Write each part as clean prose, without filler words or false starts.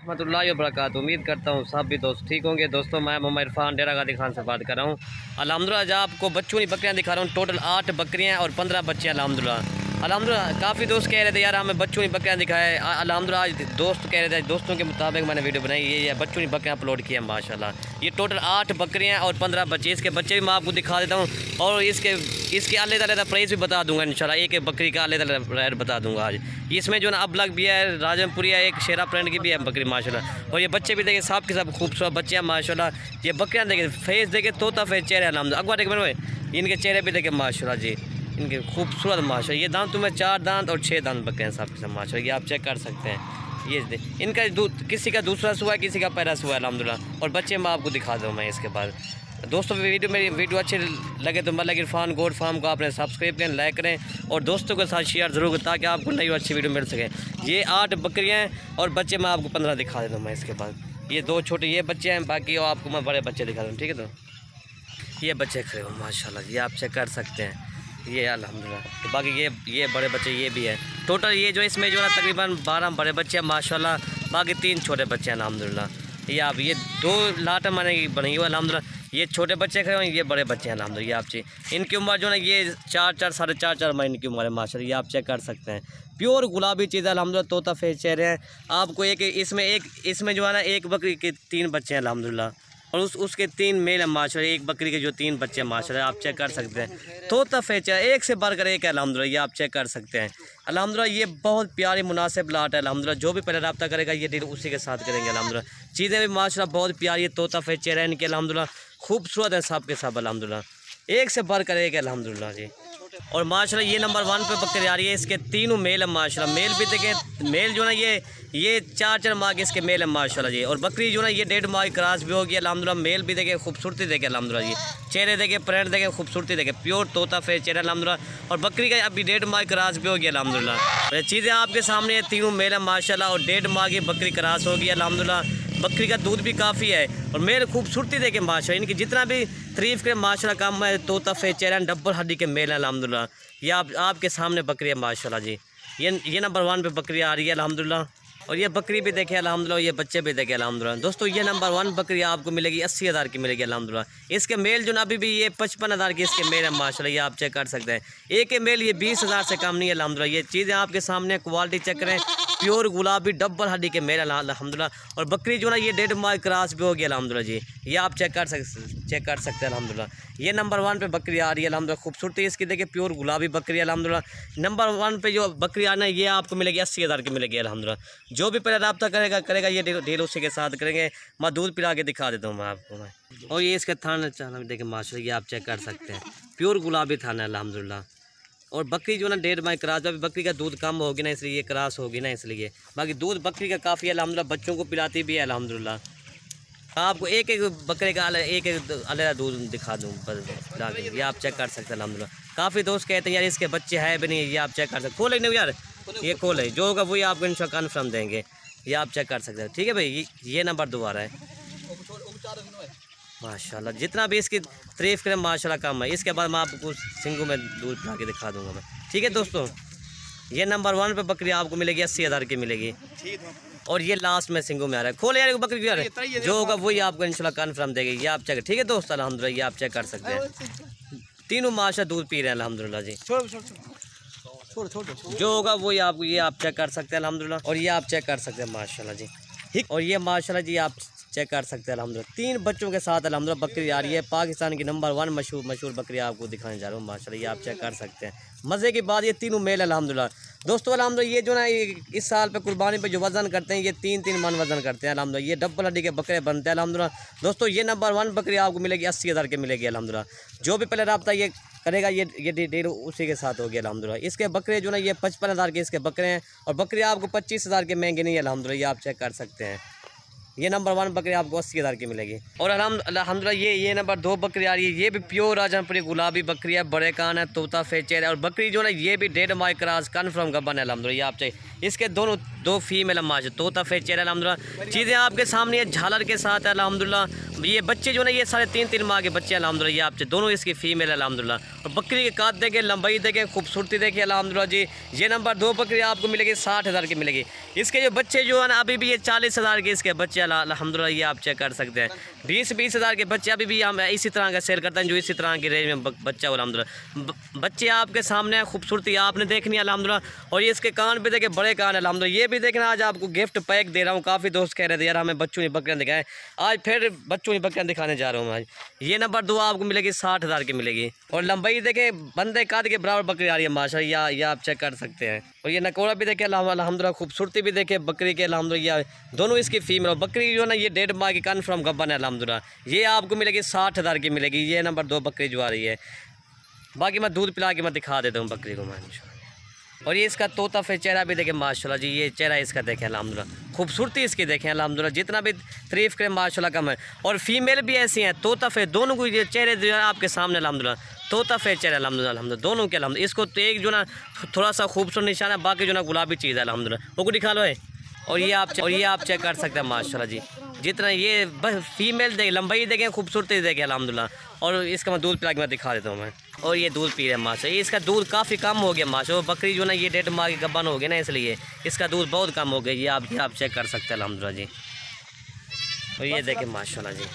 रहमतुल्लाहि व बरकातहू। उम्मीद करता हूँ सब भी दोस्त ठीक होंगे। दोस्तों मैं मोहम्मद इरफान डेरा गाजी खान से बात कर रहा हूँ। अल्हम्दुलिल्लाह आज आपको बच्चों की बकरियाँ दिखा रहा हूँ। टोटल 8 बकरियाँ और 15 बच्चे अल्हम्दुलिल्लाह। काफ़ी दोस्त कह रहे थे यार हमें बच्चों की बकरियाँ दिखाए। अल्हम्दुलिल्लाह आज दोस्त कह रहे थे, दोस्तों के मुताबिक मैंने वीडियो बनाई। ये बच्चों की बकरियाँ अपलोड की है माशाल्लाह। ये टोटल 8 बकरियाँ और 15 बच्चे। इसके बच्चे भी मैं आपको दिखा देता हूँ और इसके अलग-अलग प्राइस भी बता दूंगा इंशाल्लाह। एक बकरी का अलग-अलग रेट बता दूंगा आज। इसमें जो ना अबलग भी है, राजमपुरी है, एक शेरा प्रिंट की भी है बकरी माशाल्लाह। और ये बच्चे भी देखे सब के सब खूबसूरत बच्चे हैं माशाल्लाह। ये बकरियाँ देखे, फेस देखे तोता फेस चेहरे अल्हम्दुलिल्लाह। अगवा देखे मैंने इनके चेहरे भी देखे माशाल्लाह जी, इनके खूबसूरत माशाल्लाह। ये दांत तुम्हें 4 दांत और 6 दांत बकरे हैं सब के सब माशाल्लाह। ये आप चेक कर सकते हैं। ये इनका किसी का दूसरा सुआ है, किसी का पहला सुआ है अल्हम्दुलिल्लाह। और बच्चे मैं आपको दिखा दूँ मैं इसके बाद। दोस्तों मेरी वीडियो अच्छी लगे तो मलिक इरफान गोट फार्म को आपने सब्सक्राइब करें, लाइक करें और दोस्तों के साथ शेयर ज़रूर करें ताकि आपको नई और अच्छी वीडियो मिल सके। ये 8 बकरियाँ हैं और बच्चे मैं आपको 15 दिखा देता हूँ मैं इसके बाद। ये 2 छोटे ये बच्चे हैं, बाकी आपको मैं बड़े बच्चे दिखा दूँ। ठीक है, तो ये बच्चे खड़े हो माशाल्लाह। ये आप चेक कर सकते हैं। ये अल्हम्दुलिल्लाह। बाकी ये बड़े बच्चे ये भी है। टोटल ये जो इसमें जो है तकरीबन 12 बड़े बच्चे हैं माशाल्लाह। बाकी 3 छोटे बच्चे हैं अल्हम्दुलिल्लाह। ये आप ये 2 लाट मैंने बनाई हुई अल्हम्दुलिल्लाह। ये छोटे बच्चे खड़े हैं, ये बड़े बच्चे हैं अल्हम्दुलिल्लाह। ये आप इनकी उम्र जो है ये 4 साढ़े 4 महीने की उम्र है माशाल्लाह। ये आप चेक कर सकते हैं। प्योर गुलाबी चीज़ है अल्हम्दुलिल्लाह। तोता फेस चेहरे हैं। आपको इसमें जो है ना एक बकरी के 3 बच्चे हैं अल्हम्दुलिल्लाह। और उसके 3 मेल है माशाल्लाह। एक बकरी के जो 3 बच्चे हैं माशाल्लाह। आप चेक कर सकते हैं। तोता फेच है, एक से बढ़कर एक है अल्हम्दुलिल्लाह। ये आप चेक कर सकते हैं अल्हम्दुलिल्लाह। ये बहुत प्यारी मुनासिब लाट है अल्हम्दुलिल्लाह। जो भी पहले रब्ता करेगा ये डील उसी के साथ करेंगे अल्हम्दुलिल्लाह। चीज़ें भी माशाल्लाह बहुत प्यारी है। तोता फेच चेहरा है इनके अल्हम्दुलिल्लाह। खूबसूरत है सब के सब अल्हम्दुलिल्लाह। एक से बढ़कर एक है अल्हम्दुलिल्लाह जी। और माशाल्लाह ये नंबर 1 पे बकरी आ रही है। इसके 3 मेल है माशाल्लाह। मेल भी देखें, मेल जो है ना ये 4 माह के इसके मेल है माशाल्लाह जी। और बकरी जो है ये 1.5 माह की क्रॉस भी होगी अल्हम्दुलिल्लाह। मेल भी देखे, खूबसूरती देखे अल्हम्दुलिल्लाह जी। चेहरे देखे, प्रिंट देखे, खूबसूरती देखे, प्योर तोता फेस चेहरा अल्हम्दुलिल्लाह। और बकरी का अभी 1.5 माह की क्रॉस भी होगी अल्हम्दुलिल्लाह। चीज़ें आपके सामने 3 मेल है माशाल्लाह। और 1.5 माह की बकरी क्रॉस होगी अल्हम्दुलिल्लाह। बकरी का दूध भी काफ़ी है और मेल खूबसूरती देखे माशाल्लाह। इनकी जितना भी तारीफ़ के माशाल्लाह काम है। तोता फेस चेहरा डबल हड्डी के मेल है अल्हम्दुलिल्लाह। ये आपके सामने बकरी है माशाल्लाह जी। ये नंबर 1 पे बकरी आ रही है अल्हम्दुलिल्लाह। और ये बकरी भी देखे अल्हम्दुलिल्लाह। ये बच्चे भी देखे अल्हम्दुलिल्लाह। दोस्तों ये नंबर 1 बकरी आपको मिलेगी 80,000 की मिलेगी अल्हम्दुलिल्लाह। इसके मेल जो ना अभी भी ये 55,000 की इसके मेल है माशाल्लाह। ये आप चेक कर सकते हैं। एक मेल ये 20,000 से कम नहीं है अल्हम्दुलिल्लाह। ये चीज़ें आपके सामने क्वालिटी चेक करें। प्योर गुलाबी डबल हड्डी के मेल अल्हम्दुलिल्लाह। और बकरी जो ना ये 1.5 माह क्रॉस भी होगी अल्हम्दुलिल्लाह जी। ये आप चेक कर सकते हैं अल्हम्दुलिल्लाह। ये नंबर 1 पे बकरी आ रही है अल्हम्दुलिल्लाह। खूबसूरती इसकी देखिए, प्योर गुलाबी बकरी अल्हम्दुलिल्लाह। नंबर 1 पे जो बकरी आना है ये आपको मिलेगी 80,000 की मिलेगी अल्हम्दुलिल्लाह। जो भी पहले रब्ता करेगा ये डील उसी के साथ करेंगे। मैं दूध पिला के दिखा देता हूँ मैं आपको। और ये इसके थाना देखें माशाल्लाह। ये आप चेक कर सकते हैं। प्योर गुलाबी थाना है अल्हम्दुलिल्लाह। और बकरी जो ना 1.5 माह क्रॉस, अभी बकरी का दूध कम होगी ना इसलिए ये क्रॉस होगी ना इसलिए। बाकी दूध बकरी का काफ़ी है अल्हम्दुलिल्लाह। बच्चों को पिलाती भी है अल्हम्दुलिल्लाह। आपको एक बकरे का एक अलग दूध दिखा दूँ ये आप चेक कर सकते हैं अल्हम्दुलिल्लाह। काफ़ी दोस्त कहते हैं यार इसके बच्चे है भी नहीं। ये आप चेक कर सकते, खोले नहीं यार, ये खोले जो होगा वही आपको इंशाल्लाह कन्फर्म देंगे। ये आप चेक कर सकते हैं। ठीक है भाई, ये नंबर 2 आ रहा है माशाल्लाह। जितना भी इसकी तारीफ़ करें माशाल्लाह कम है। इसके बाद मैं आपको सिंगू में दूध पिला के दिखा दूंगा मैं। ठीक है दोस्तों, ये नंबर 1 पे बकरी आपको मिलेगी 80,000 की मिलेगी। और ये लास्ट में सिंगू में आ रहा है। खोले यार बकरी यार, जो होगा वही आपको इंशाल्लाह कन्फर्म देगी। ये आप चेक, ठीक है दोस्त अल्हम्दुलिल्लाह। ये आप चेक कर सकते हैं। तीनों माशा दूध पी रहे हैं अल्हम्दुलिल्लाह जी। जो होगा वही आपको ये आप चेक कर सकते हैं अल्हम्दुलिल्लाह। और ये आप चेक कर सकते हैं माशाल्लाह जी। और ये माशाल्लाह जी आप चेक कर सकते हैं अल्हम्दुलिल्लाह। 3 बच्चों के साथ अल्हम्दुलिल्लाह बकरी आ रही है। पाकिस्तान की नंबर 1 मशहूर बकरी आपको दिखाने जा रहा हूँ माशाल्लाह। ये आप चेक कर सकते हैं। मज़े की बात ये 3 मेल अल्हम्दुलिल्लाह। दोस्तों अल्हम्दुलिल्लाह ये जो ना इस साल पे कुर्बानी पे जो वज़न करते हैं ये 3 मन वज़न करते हैं अल्हम्दुलिल्लाह। ये डबल हड्डी के बकरे बनते हैं अल्हम्दुलिल्लाह। दोस्तों ये नंबर 1 बकरी आपको मिलेगी 80,000 की मिलेगी अल्हम्दुलिल्लाह। जो भी पहले रब्ता ये करेगा ये डील उसी के साथ होगी अल्हम्दुलिल्लाह। इसके बकरे जो ना ये 55,000 के इसके बकरे हैं। और बकरी आपको 25,000 के महंगे नहीं है अल्हम्दुलिल्लाह। ये आप चेक कर सकते हैं। ये नंबर 1 बकरी आपको 80,000 की मिलेगी। और अल्हम्दुलिल्लाह ये नंबर 2 बकरी आ रही है। ये भी प्योर राजनपुरी गुलाबी बकरी है। बड़े कान है, तोता फेचर है। और बकरी जो है ये भी 1.5 माह क्रॉस कन्फर्म गबन है अल्हम्दुलिल्लाह। ये आप चाहिए इसके दो फीमेल माश तोता फेचर है अल्हम्दुलिल्लाह। चीज़ें आपके सामने है, झालर के साथ है अल्हम्दुलिल्लाह। ये बच्चे जो ना ये 3.5 माह के बच्चे अल्हम्दुलिल्लाह, ये आपसे दोनों इसकी फ़ीमेल अल्हम्दुलिल्लाह। और बकरी के काद देखें, लंबाई देखें, खूबसूरती देखें अल्हम्दुलिल्लाह जी। ये नंबर 2 बकरी आपको मिलेगी 60,000 की मिलेगी। इसके जो बच्चे जो है ना अभी भी ये 40,000 के इसके बच्चे अल्हम्दुलिल्लाह, ये आप चेक कर सकते हैं। 20 हज़ार के बच्चे अभी भी हम इसी तरह का सेल करते हैं, जो इसी तरह की रेंज में बच्चा अल्हम्दुलिल्लाह। बच्चे आपके सामने है, खूबसूरती आपने देखनी है अल्हम्दुलिल्लाह। और ये इसके कान भी देखें, बड़े कान अल्हम्दुलिल्लाह। ये भी देखना, आज आपको गिफ्ट पैक दे रहा हूँ। काफ़ी दोस्त कह रहे थे यार हमें बच्चों की बकरियाँ दिखाएं, आज फिर बच्चों की बकरियाँ दिखाने जा रहा हूँ आज। ये नंबर 2 आपको मिलेगी 60,000 की मिलेगी। और लंबाई देखें, बंदे काद के बराबर बकरी आ रही है माशाल्लाह, या आप चेक कर सकते हैं। और ये नकोड़ा भी देखें अल्हम्दुलिल्लाह, खूबसूरती भी देखें बकरी के अल्हम्दुलिल्लाह। दोनों इसकी फीमेल और बकरी जो है ना ये 1.5 माह की कन्फर्म गब्बन है अल्हम्दुलिल्लाह। ये आपको मिलेगी 60,000 की मिलेगी। ये नंबर 2 बकरी जो आ रही है। बाकी मैं दूध पिला के मैं दिखा देता हूँ बकरी को माशाल्लाह। और ये इसका तोता फिर चेहरा भी देखें माशाल्लाह जी, ये चेहरा इसका देखें अल्हम्दुलिल्लाह, खूबसूरती इसकी देखें अल्हम्दुलिल्लाह। जितना भी तारीफ़ करें माशाल्लाह कम है। और फीमेल भी ऐसी हैं, तोता फिर दोनों को ये चेहरे जो है आपके सामने अल्हम्दुलिल्लाह, तोता फिर चेहरा अल्हम्दुलिल्लाह दोनों के अल्हम्दुलिल्लाह। इसको तो एक जो ना थोड़ा सा खूबसूरत निशान है, बाकी जो ना गुलाबी चीज़ है अल्हम्दुलिल्लाह, वो को दिखा लो है। और ये आप चेक कर सकते हैं माशाल्लाह जी। जितना ये बस फीमेल देखें, लंबाई देखें, खूबसूरती देखें अल्हम्दुलिल्लाह। और इसका मैं दूध पिला के मैं दिखा देता हूँ मैं। और ये दूध पी रहे हैं माशाल्लाह, ये इसका दूध काफ़ी कम हो गया माशाल्लाह। बकरी जो ना ये 1.5 माह की गब्बन हो गई ना, इसलिए इसका दूध बहुत कम हो गया। ये आप चेक कर सकते हैं अल्हम्दुलिल्लाह जी। और ये देखें माशाल्लाह जी।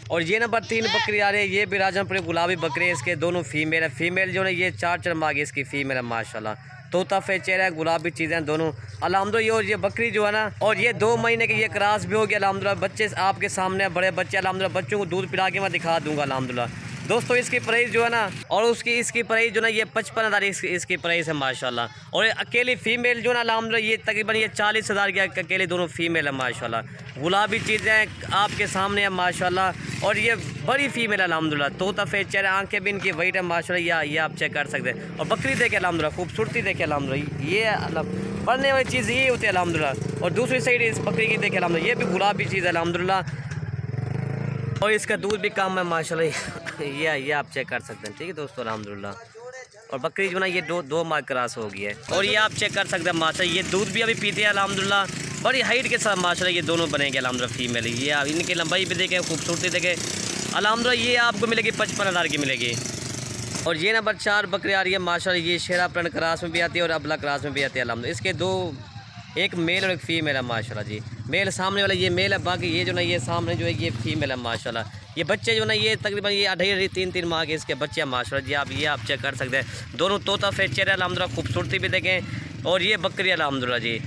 और ये नंबर 3 बकरी आ रही है, ये भी राजनपुरी गुलाबी बकरी है। इसके दोनों फीमेल है। फीमेल जो है ये 4 माह की इसकी फीमेल है माशाल्लाह। तोता फे चेहरा गुलाबी चीज़ें दोनों अल्हम्दुलिल्लाह। ये बकरी जो है ना, और ये 2 महीने की ये क्रॉस भी हो गया अल्हम्दुलिल्लाह। बच्चे आपके सामने बड़े बच्चे अल्हम्दुलिल्लाह, बच्चों को दूध पिला के मैं दिखा दूँगा अल्हम्दुलिल्लाह। दोस्तों इसकी प्राइस जो है ना, और इसकी प्राइस जो ना ये 55,000 इसकी प्राइस है माशाल्लाह। और अकेली फ़ीमेल जो ना अल्हम्दुलिल्लाह ये तकरीबन ये 40,000 की अकेले दोनों फीमेल है माशाल्लाह। गुलाबी चीज़ें आपके सामने है माशाल्लाह। और ये बड़ी फीमेल है अल्हम्दुलिल्लाह, तोता फेस चेहरा, आंखें भी इनकी वाइट है माशाल्लाह। ये आप चेक कर सकते हैं। और बकरी देखे अल्हम्दुलिल्लाह, खूबसूरती देखे अल्हम्दुलिल्लाह। ये बढ़ने वाली चीज़ ये होती है अल्हम्दुलिल्लाह। और दूसरी साइड इस बकरी की देखे अल्हम्दुलिल्लाह, ये भी गुलाबी चीज़ है अल्हम्दुलिल्लाह। और इसका दूध भी कम है माशाल्लाह। ये आप चेक कर सकते हैं, ठीक है दोस्तों अल्हम्दुलिल्लाह। और बकरी जो ना ये दो माह क्रॉस हो गई है। और ये आप चेक कर सकते हैं माशाल्लाह, ये दूध भी अभी पीते हैं अल्हम्दुलिल्लाह। बड़ी हाइट के साथ माशाल्लाह ये दोनों बनेंगे अल्हम्दुलिल्लाह फीमेल। ये आप इनकी लंबाई भी देखें, खूबसूरती देखें अल्हम्दुलिल्लाह। ये आपको मिलेगी 55,000 की मिलेगी। और ये नंबर 4 बकरी आ रही है माशाल्लाह, ये शेरा प्रण क्रॉस में भी आती है और अबला क्रॉस में भी आती है अल्हम्दुलिल्लाह। इसके एक मेल और एक फ़ीमेल है माशाल्लाह जी। मेल सामने वाला ये मेल है, बाकी ये जो ना ये सामने जो है ये फीमेल है माशाल्लाह। ये बच्चे जो ना ये तकरीबन ये 2.5-3 माह के इसके बच्चे हैं माशाल्लाह जी। ये आप चेक कर सकते हैं। दोनों तोता फेस चेहरे अल्हम्दुलिल्लाह, खूबसूरती भी देखें। और ये बकरी अल्हम्दुलिल्लाह जी,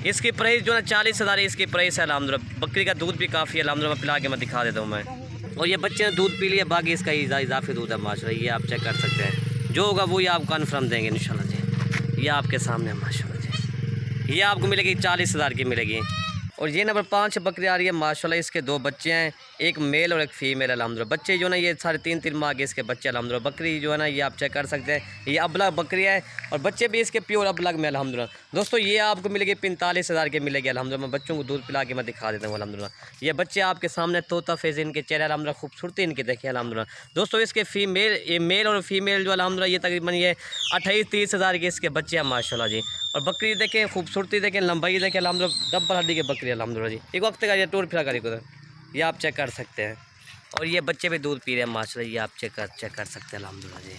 इसकी प्राइस जो ना 40,000 इसकी प्राइस है अल्हम्दुलिल्लाह। बकरी का दूध भी काफ़ी है अल्हम्दुलिल्लाह, मैं पिला के मैं दिखा देता हूँ मैं। और ये बच्चे ने दूध पी लिया, बाकी इसका इजाफी दूध है माशाल्लाह। ये आप चेक कर सकते हैं, जो होगा वो ये आप कन्फर्म देंगे इंशाल्लाह जी। ये आपके सामने माशाल्लाह जी। ये आपको मिलेगी 40,000 की मिलेगी। और ये नंबर 5 बकरी आ रही है माशाल्लाह, इसके 2 बच्चे हैं, एक मेल और एक फ़ीमेल अल्हम्दुलिल्लाह। बच्चे जो ना ये 3.5 माह के इसके बच्चे अल्हम्दुलिल्लाह। बकरी जो है ना ये आप चेक कर सकते हैं, ये अबलग बकरी है और बच्चे भी इसके प्योर अबलग में अल्हम्दुलिल्लाह। दोस्तों ये आपको मिलेगी 45,000 की मिलेगी अल्हम्दुलिल्लाह। मैं बच्चों को दूध पिला के मैं दिखा देता हूँ अल्हम्दुलिल्लाह। ये बच्चे आपके सामने तोता फेस इनके चेहरे अल्हम्दुलिल्लाह, खूबसूरती इनकी देखिए अल्हम्दुलिल्लाह। दोस्तों इसके मेल और फीमेल जो अल्हम्दुलिल्लाह ये तकरीबन ये 28-30,000 के इसके बच्चे हैं माशाल्लाह जी। और बकरी देखें, खूबसूरती देखें, लंबाई देखें अल्हम्दुलिल्लाह, डबल हड्डी की बकरी अल्हम्दुलिल्लाह जी। एक वक्त का ये टूर फिरा करी को ये आप चेक कर सकते हैं। और ये बच्चे भी दूध पी रहे हैं माशाल्लाह, ये आप चेक कर सकते हैं अल्हम्दुलिल्लाह जी।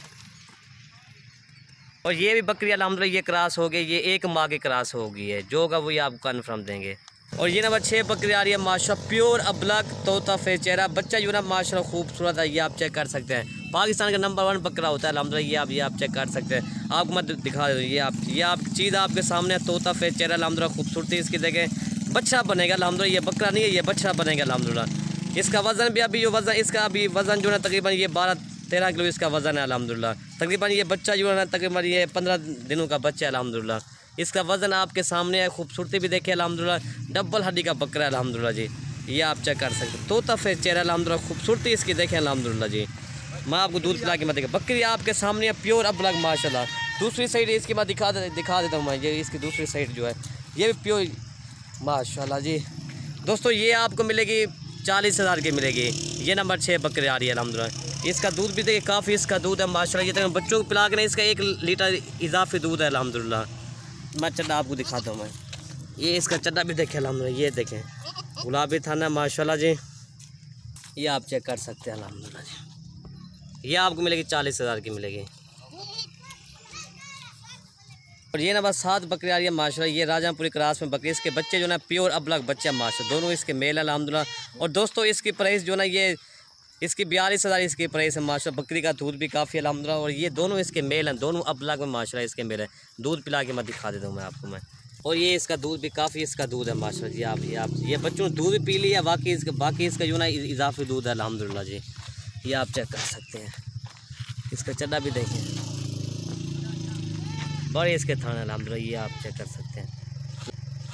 और ये भी बकरी अल्हम्दुलिल्लाह ये क्रॉस हो गई, ये 1 माह की क्रॉस हो गई है, जो होगा वो ये आपको कन्फर्म देंगे। और ये नंबर 6 बकरी आ रही है माशाल्लाह, प्योर अबलग तोता फेस चेहरा, बच्चा जो ना माशाल्लाह खूबसूरत है, ये आप चेक कर सकते हैं। पाकिस्तान का नंबर 1 बकरा होता है अल्हम्दुलिल्लाह। ये आप चेक कर सकते हैं, आपको मैं दिखा दूँ। ये आप चीज़ आपके सामने तोता फेस चेहरा अल्हम्दुलिल्लाह, खूबसूरती इसकी देखें, बच्चा बनेगा अल्हम्दुलिल्लाह। ये बकरा नहीं है, ये बच्चा बनेगा अल्हम्दुलिल्लाह। इसका वज़न भी अभी जो वज़न इसका अभी वज़न जो है तकरीबन ये 12-13 किलो इसका वज़न है अल्हम्दुलिल्लाह। तकरीबन ये बच्चा जो है ना तकरीबन ये 15 दिनों का बच्चा है अल्हम्दुलिल्लाह। इसका वज़न आपके सामने है, खूबसूरती भी देखे अल्हम्दुलिल्लाह, डबल हड्डी का बकरा है अल्हम्दुलिल्लाह जी। ये आप चेक कर सकते हैं, तोता फेस चेहरा अल्हम्दुलिल्लाह, खूबसूरती इसकी देखें अल्हम्दुलिल्लाह जी। मैं आपको दूध पिला के मैं देखा, बकरी आपके सामने प्योर अबलग माशाल्लाह। दूसरी साइड इसकी मैं दिखा देता हूँ मैं। ये इसकी दूसरी साइड जो है ये भी प्योर माशाल्लाह जी। दोस्तों ये आपको मिलेगी 40,000 की मिलेगी। ये नंबर 6 बकरी आ रही है अल्हम्दुलिल्लाह। इसका दूध भी देखिए काफ़ी इसका दूध है माशाल्लाह। ये तो बच्चों को पिला के नहीं, इसका 1 लीटर इजाफी दूध है अल्हम्दुलिल्लाह। मैं चड्डा आपको दिखाता हूँ मैं। ये इसका चड्डा भी देखें अल्हम्दुलिल्लाह, ये देखें गुलाबी थाना माशाल्लाह जी। ये आप चेक कर सकते हैं अल्हम्दुलिल्लाह जी। ये आपको मिलेगी 40,000 की मिलेगी। और ये ना बस 7 बकरी आ रही है माशाल्लाह। ये राजापुरी क्रॉस में बकरी, इसके बच्चे जो ना प्योर अबलग बच्चे माशाल्लाह, दोनों इसके मेल है अल्हम्दुलिल्लाह। और दोस्तों इसकी प्राइस जो ना ये इसकी 42,000 इसकी प्राइस है माशाल्लाह। बकरी का दूध भी काफ़ी है अल्हम्दुलिल्लाह। और ये दोनों इसके मेल हैं, दोनों अबलग में माशाल्लाह इसके मेल है। दूध पिला के मैं दिखा देता हूँ मैं आपको मैं। और ये इसका दूध भी काफ़ी इसका दूध है माशाल्लाह जी। आप ये बच्चों ने दूध पी लिया, बाकी इसका जो ना इजाफी दूध है अल्हम्दुलिल्लाह जी। ये आप चेक कर सकते हैं। इसका चड्डा भी देखें, बड़े इसके थाने अल्हम्दुलिल्लाह। ये आप चेक कर सकते हैं।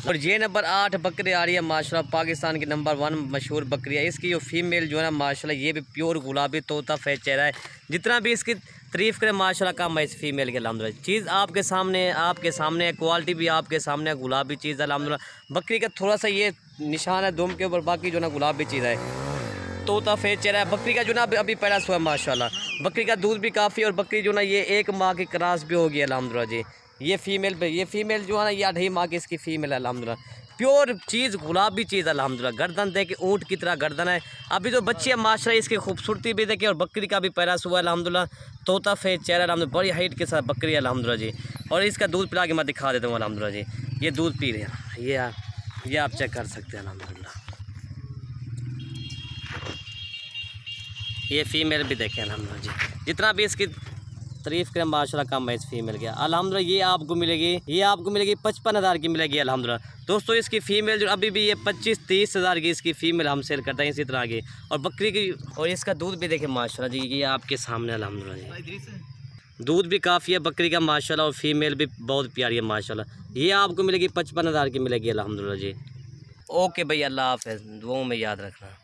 और ये नंबर 8 बकरी आ रही है माशाल्लाह, पाकिस्तान की नंबर 1 मशहूर बकरी है। इसकी जो फीमेल जो है ना माशाल्लाह, ये भी प्योर गुलाबी तोता फैज चेहरा है। जितना भी इसकी तारीफ़ करें माशाल्लाह कम है इस फीमेल के अल्हम्दुलिल्लाह। चीज़ आपके सामने है, क्वालिटी भी आपके सामने है, गुलाबी चीज़ है अल्हम्दुलिल्लाह। बकरी का थोड़ा सा ये निशान है दुम के ऊपर, बाकी जो ना गुलाबी चीज़ है, तोता फैज चेहरा है। बकरी का जो ना अभी पैदा हुआ है माशाल्लाह। बकरी का दूध भी काफ़ी, और बकरी जो ना ये 1 माह की क्रॉस भी होगी अल्हम्दुलिल्लाह जी। ये फीमेल जो है ना ये 2.5 माह की इसकी फ़ीमेल है अल्हम्दुलिल्लाह। प्योर चीज़, गुलाबी चीज़ अल्हम्दुलिल्लाह। गर्दन देखे ऊँट की तरह गर्दन है। अभी जो बच्ची है माशाल्लाह इसकी खूबसूरती भी देखे, और बकरी का भी पैदा हुआ है अल्हम्दुलिल्लाह। तोता फैज चेहरा अल्हम्दुलिल्लाह, बड़ी हाइट के साथ बकरी है अल्हम्दुलिल्लाह जी। और इसका दूध पिला के मैं दिखा देता हूँ अल्हम्दुलिल्लाह जी। ये दूध पी रहे हैं, ये आप चेक कर सकते हैं अल्हम्दुलिल्लाह। ये फीमेल भी देखें अल्हम्दुलिल्लाह जी। जितना भी इसकी तारीफ़ करें माशाल्लाह कम है इस फीमेल के अल्हम्दुलिल्लाह। ये आपको मिलेगी 55,000 की मिलेगी अल्हम्दुलिल्लाह। दोस्तों इसकी फ़ीमेल जो अभी भी ये 25-30 हज़ार की इसकी फ़ीमेल हम सेल करते हैं इसी तरह की। और बकरी की, और इसका दूध भी देखें माशाल्लाह जी। ये आपके सामने अल्हम्दुलिल्लाह जी। दूध भी काफ़ी है बकरी का माशाल्लाह, और फीमेल भी बहुत प्यारी है माशाल्लाह। ये आपको मिलेगी 55,000 की मिलेगी अल्हम्दुलिल्लाह जी। ओके भाई, अल्लाह हाफ़िज़, दुआओं में याद रखना।